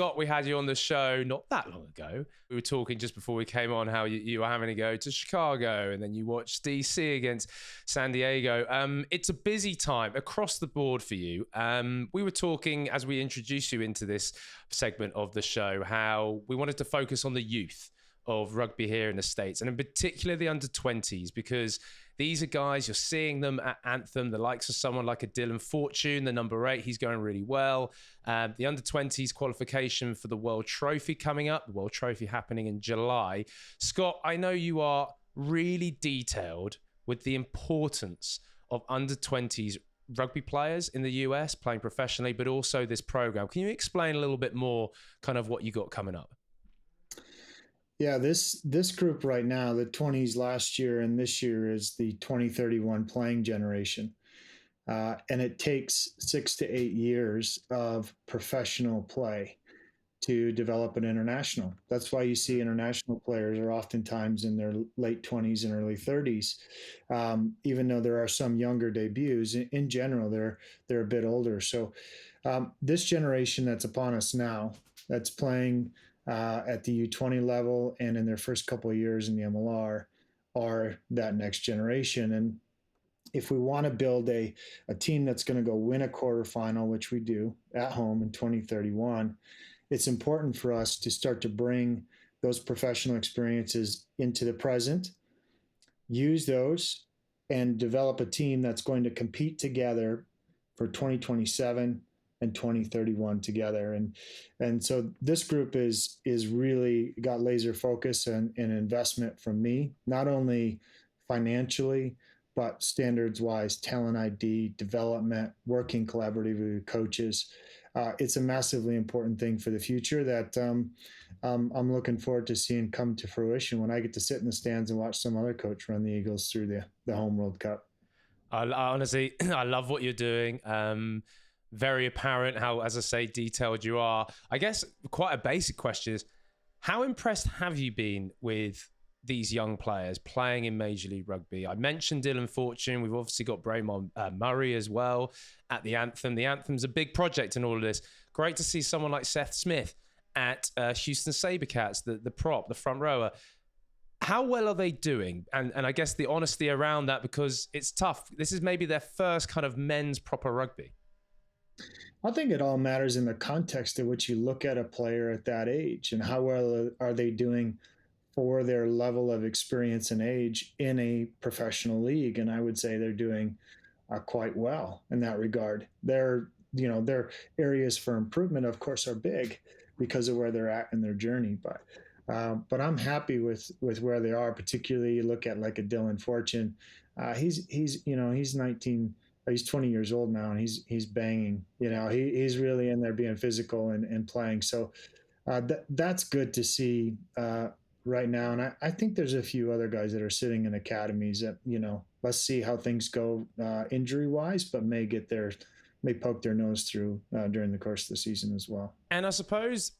Scott, we had you on the show not that long ago. We were talking just before we came on how you were having to go to Chicago and then you watched DC against San Diego. It's a busy time across the board for you. We were talking as we introduced you into this segment of the show how we wanted to focus on the youth of rugby here in the States, and in particular the under-20s, because these are guys, you're seeing them at Anthem, the likes of someone like a Dylan Fortune, the number 8, he's going really well. The under-20s qualification for the World Trophy coming up, the World Trophy happening in July. Scott, I know you are really detailed with the importance of under-20s rugby players in the US playing professionally, but also this program. Can you explain a little bit more kind of what you got coming up? Yeah, this group right now, the 20s last year and this year, is the 2031 playing generation. And it takes 6 to 8 years of professional play to develop an international. That's why you see international players are oftentimes in their late 20s and early 30s. Even though there are some younger debuts, in general, they're a bit older. So this generation that's upon us now, that's playing at the U20 level and in their first couple of years in the MLR, are that next generation. And if we want to build a team that's going to go win a quarterfinal, which we do at home in 2031, it's important for us to start to bring those professional experiences into the present, use those, and develop a team that's going to compete together for 2027 and 2031 together. And so this group is really got laser focus and investment from me, not only financially, but standards wise, talent ID, development, working collaboratively with coaches. It's a massively important thing for the future that I'm looking forward to seeing come to fruition when I get to sit in the stands and watch some other coach run the Eagles through the home World Cup. I honestly, I love what you're doing. Very apparent how, as I say, detailed you are. I guess quite a basic question is, how impressed have you been with these young players playing in Major League Rugby? I mentioned Dylan Fortune. We've obviously got Braymon Murray as well at the Anthem. The Anthem's a big project in all of this. Great to see someone like Seth Smith at Houston Sabercats, the prop, the front rower. How well are they doing? And I guess the honesty around that, because it's tough. This is maybe their first kind of men's proper rugby. I think it all matters in the context in which you look at a player at that age and how well are they doing for their level of experience and age in a professional league. And I would say they're doing quite well in that regard. Their areas for improvement, of course, are big because of where they're at in their journey. But I'm happy with where they are. Particularly, you look at like a Dylan Fortune. He's 19. He's 20 years old now, and he's banging. He's really in there being physical and playing. So that's good to see right now. And I think there's a few other guys that are sitting in academies that, let's see how things go injury wise, but may poke their nose through during the course of the season as well. And I suppose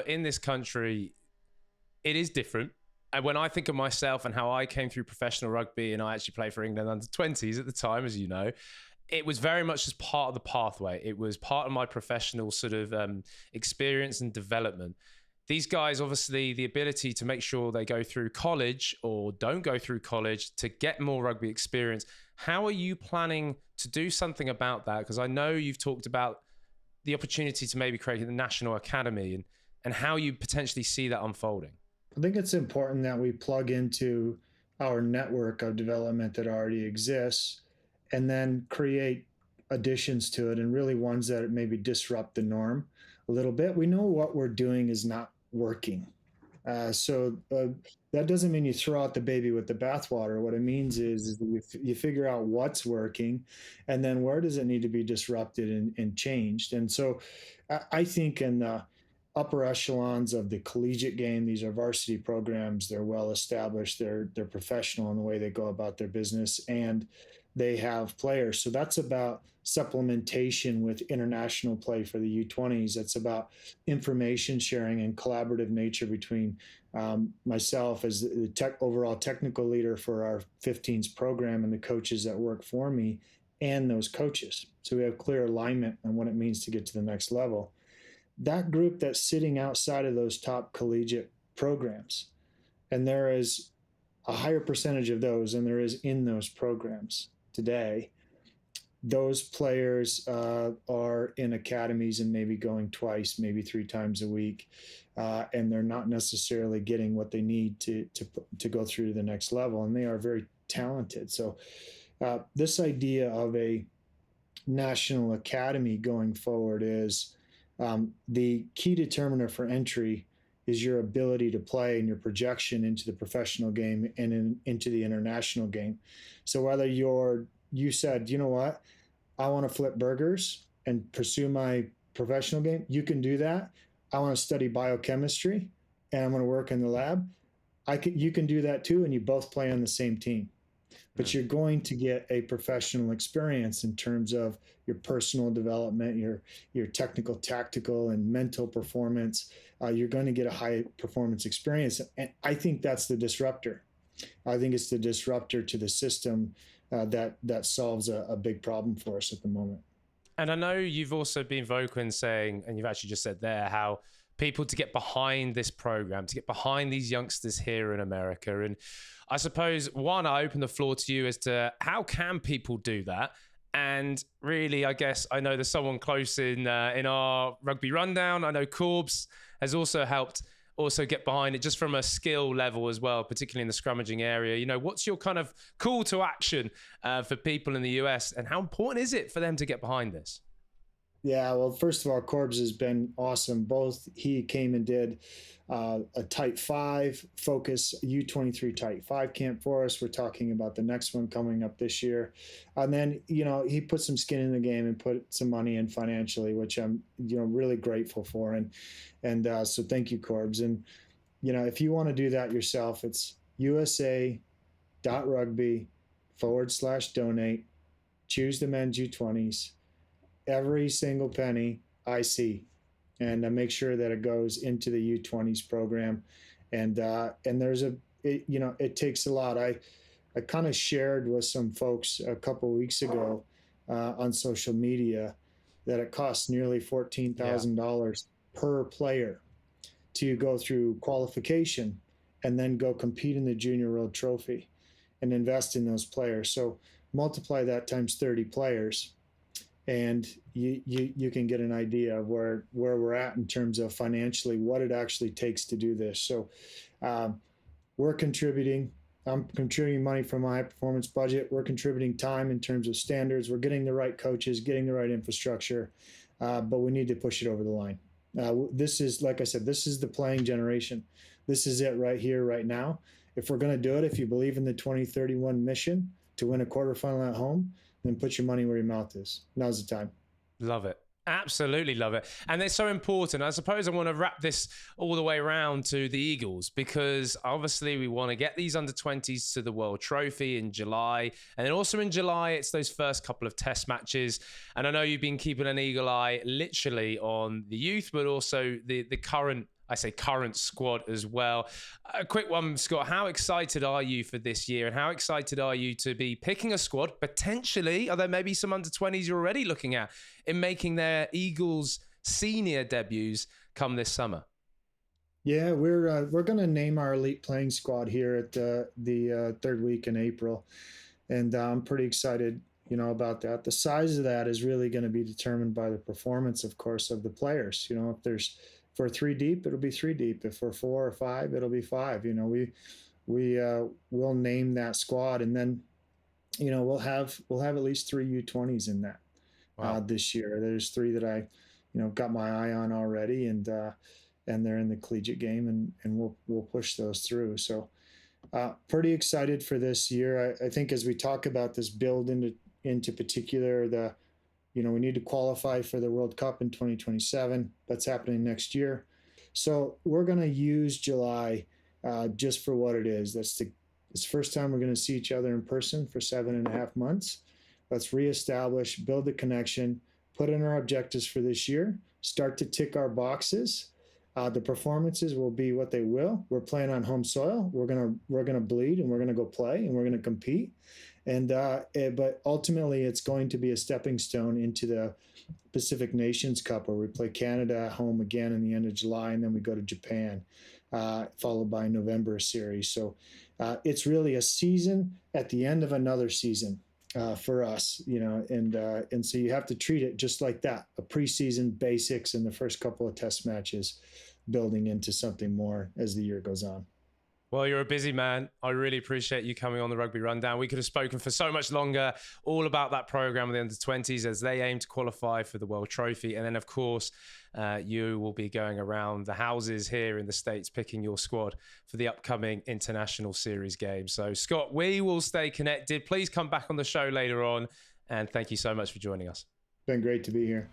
in this country, it is different. And when I think of myself and how I came through professional rugby, and I actually played for England under 20s at the time, as you know, it was very much just part of the pathway. It was part of my professional sort of experience and development. These guys, obviously, the ability to make sure they go through college or don't go through college to get more rugby experience. How are you planning to do something about that? Because I know you've talked about the opportunity to maybe create a national academy and how you potentially see that unfolding. I think it's important that we plug into our network of development that already exists and then create additions to it, and really ones that maybe disrupt the norm a little bit. We know what we're doing is not working. So that doesn't mean you throw out the baby with the bathwater. What it means is you figure out what's working, and then where does it need to be disrupted and changed. And so I think in the upper echelons of the collegiate game, these are varsity programs. They're well established. They're professional in the way they go about their business, and they have players. So that's about supplementation with international play for the U20s. That's about information sharing and collaborative nature between myself as the overall technical leader for our 15s program and the coaches that work for me and those coaches. So we have clear alignment on what it means to get to the next level. that group that's sitting outside of those top collegiate programs. And there is a higher percentage of those than there is in those programs today. Those players are in academies and maybe going twice, maybe 3 times a week, and they're not necessarily getting what they need to go through to the next level. And they are very talented. So this idea of a national academy going forward is the key determiner for entry is your ability to play and your projection into the professional game and into the international game. So whether you said, you know what, I want to flip burgers and pursue my professional game, you can do that. I want to study biochemistry and I'm going to work in the lab. You can do that too, and you both play on the same team. But you're going to get a professional experience in terms of your personal development, your technical, tactical, and mental performance. You're going to get a high performance experience, and I think that's the disruptor. I think it's the disruptor to the system that solves a big problem for us at the moment. And I know you've also been vocal in saying, and you've actually just said there, how people to get behind this program, to get behind these youngsters here in America. And I suppose, one, I open the floor to you as to how can people do that? And really, I guess I know there's someone close in our rugby rundown. I know Corbs has also helped also get behind it just from a skill level as well, particularly in the scrummaging area. You know, what's your kind of call to action for people in the US, and how important is it for them to get behind this? Yeah, well, first of all, Corbs has been awesome. Both he came and did a Type 5 focus U23 Type 5 camp for us. We're talking about the next one coming up this year. And then, he put some skin in the game and put some money in financially, which I'm, really grateful for. And so thank you, Corbs. And, if you want to do that yourself, it's usa.rugby/donate. Choose the men's U20s. Every single penny I see, and make sure that it goes into the U20s program. And there's it takes a lot. I kind of shared with some folks a couple of weeks ago on social media that it costs nearly $14,000 per player to go through qualification and then go compete in the Junior World Trophy and invest in those players. So multiply that times 30 players, and you can get an idea of where we're at in terms of financially what it actually takes to do this. So we're contributing. I'm contributing money from my high performance budget. We're contributing time in terms of standards. We're getting the right coaches, getting the right infrastructure, but we need to push it over the line. This is, like I said, this is the playing generation. This is it right here, right now. If we're going to do it, if you believe in the 2031 mission to win a quarterfinal at home, then put your money where your mouth is. Now's the time. Love it. Absolutely love it. And they're so important. I suppose I want to wrap this all the way around to the Eagles, because obviously we want to get these under 20s to the World Trophy in July. And then also in July, it's those first couple of test matches. And I know you've been keeping an eagle eye literally on the youth, but also the current, I say current squad as well. A quick one, Scott, how excited are you for this year, and how excited are you to be picking a squad? Potentially, are there maybe some under 20s you're already looking at in making their Eagles senior debuts come this summer? Yeah, we're going to name our elite playing squad here at the third week in April, and I'm pretty excited, about that. The size of that is really going to be determined by the performance, of course, of the players. If we're 3 deep, it'll be 3 deep. If we're 4 or 5, it'll be 5. We'll name that squad, and then we'll have at least 3 U20s in that. Wow. This year. There's 3 that I got my eye on already, and they're in the collegiate game, and we'll push those through. So pretty excited for this year. I think as we talk about this build into particular, we need to qualify for the World Cup in 2027. That's happening next year. So we're going to use July just for what it is. It's the first time we're going to see each other in person for 7.5 months. Let's reestablish, build the connection, put in our objectives for this year, start to tick our boxes, The performances will be what they will. We're playing on home soil. We're gonna bleed, and we're gonna go play, and we're gonna compete. But ultimately, it's going to be a stepping stone into the Pacific Nations Cup, where we play Canada at home again in the end of July, and then we go to Japan, followed by a November series. So it's really a season at the end of another season for us, and so you have to treat it just like that: a preseason basics and the first couple of test matches, building into something more as the year goes on. Well, you're a busy man. I really appreciate you coming on the Rugby Rundown. We could have spoken for so much longer all about that program with the under-20s as they aim to qualify for the World Trophy. And then, of course, you will be going around the houses here in the States picking your squad for the upcoming International Series game. So, Scott, we will stay connected. Please come back on the show later on. And thank you so much for joining us. Been great to be here.